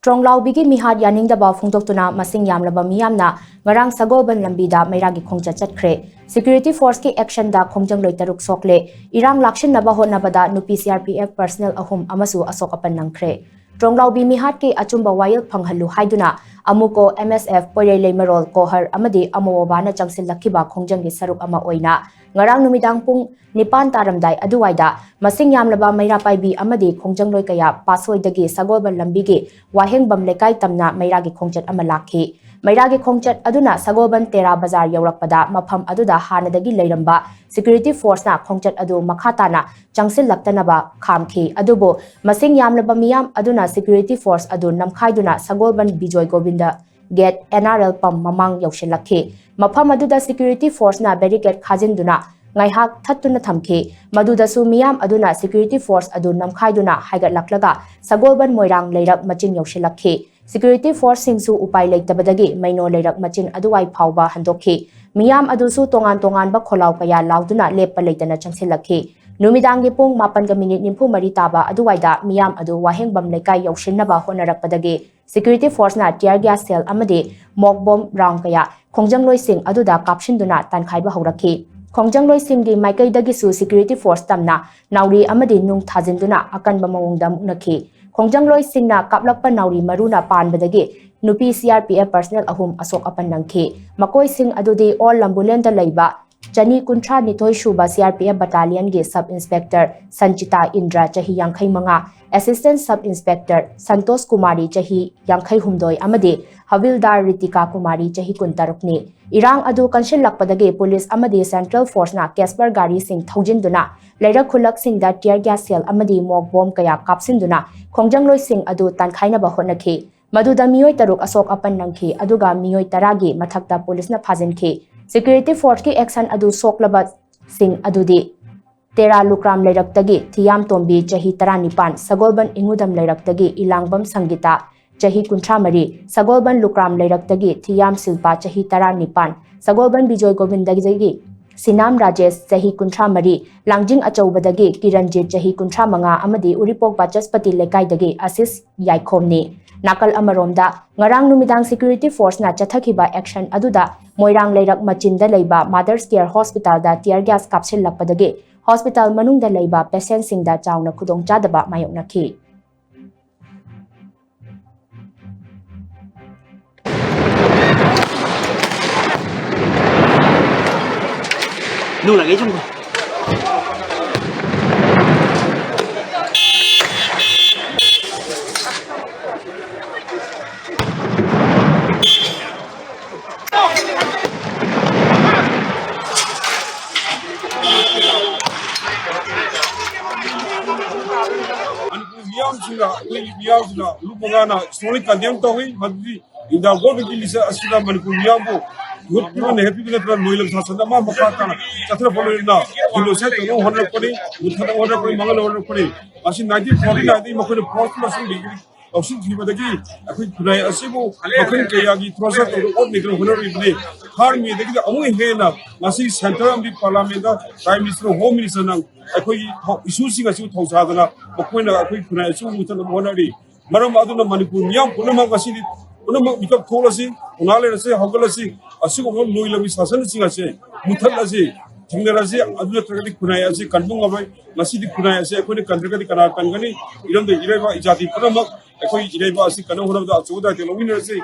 Tronglaubi mihat yaning daba phungdoktuna masing yamlaba miyamna ngarang sagoban lambida mairagi khongcha chatkre security force ki action da khongjang loi taruk sokle irang lakshin naba honabada nupi CRPF personnel ahum amasu asok apan nangkre Tronglaubi mihat ki achumba wayil phanghalu haiduna amuko MSF poirei leimarol kohar amadi amawabana changsil lakhiba khongjang gi saruk ama oina ngarang numidang pung nipan taramdai aduwaida masing yamlaba maira paibi amadi khongjang loi kaya pasoidagi sagoban lambigi Wahengbam lekai tamna mairagi khongchat ama lakhi mairagi khongchat aduna sagoban tera bazar yaurakpada mafam aduda hanadagi leiramba security force na khongchat adu makhatana changsil laktanaba khamki adubo masing yamlaba miyam aduna security force adu namkhaiduna sagoban bijoy govinda gate NRL pam mamang yaushilakhi mafam aduda security force na barricade khajinduna ngaihak thattuna thamki madudasu miyam aduna security force adu namkhaiduna haigat laklaga sagoban moirang leirak machin yaushilakhi security force singsu upai leitabadagi maino leirak machin aduwai phawba handokhi miyam adusu tongan ba kholaw kaya lauduna lepa leitana changsilakhi numidangi pung 8:30 taba aduwaida miyam adu wahengbam lekai yaushinnaba honarakpadagi security force na tear gas cell amadi mock bomb round kaya khongjang sing aduda kapshinduna tankhaiba haurakhi Khongjang Singi Maikai Dagisu security force tamna Nauri Amadi Nung Thajinduna Akan Bamawongda Muknaki Khongjang Singna Kaplakpa Nauri Maruna Pan Badagi Nupi CRPF personnel ahum asok apan nangki Makoi Sing Adudi all Lambulenda Laiba Jani Kuntra Nitoi Shuba CRPF battalion ge sub inspector Sanchita Indra Chahi Yankai Manga assistant sub inspector Santos Kumari Chahi Yankai Humdoi Amadi Havildar Ritika Kumari Chahi Kuntarukni Irang adu kanshil lakpadagi police amadi central force na Casper gari sing thaujinduna leira khulak sing da tear gas cell amadi mock bomb kaya kapsinduna khongjang sing adu tankhaina ba honakhi maduda miyoi taruk asok apan nangkhi aduga miyoi taragi mathakta police na phajinkhi security force ki action adu soklaba sing adudi Tera Lukram Leiraktagi Thiyam Tombi Chahi 19 Sagolban Ingudam Leiraktagi Ilangbam Sangita Chahi Kuntramari Sagolban Lukram Leiraktagi Thiyam Silpa Chahi 19 Sagolban Bijoy Govindagi Sinam Rajesh Chahi Kuntramari Langjing Achaubadagi Kiranjit Chahi Kuntramanga Amadi Uripok Bachaspati Lekaidagi Asis Yaikhomni Nakal Amaromda Ngarang Numidang Security Force na Chathakiba action aduda Moirang Leirak Machinda Leiba Mother's Care Hospital da tear gas capsule lakpadagi Hospital manung da leiba patient sing da chawna khudong chadaba mayok nakhi Nu lagi chung Miyamsina Lupagana, Sonic Kandam Tohi, Madri, in the Golden Lisa Asina Manipur Miyambo, good people happy with the Noel Hasanama Makatana, Chatra Polina, you said no 100 penny, with 100 penny, Mangal penny. As in 1949, I think Makuna Prosperous degree of Sinki, I think today a civil Makun Kayagi process of the old Negro Honorary Day. Harmi, the only Hena, Nasi Central Parliamenta, Prime Minister, Home Minister, I issuing a suit house Hadana, Makuna, a quick connection with the Honorary. Maram Aduna Manipur, Yam, Punama Vasili, Punama become Tolasi, Unale, Hogalasi, a single Louis Hassan Singase, Mutalasi, Tingarasi, Aduna Kunayasi, Kandunga, Nasidi Kunayasi, I couldn't contract the Kanakangani, you know the Ireva Ijati Punama, I call it Ireva Sikano of the Soda, the winners say.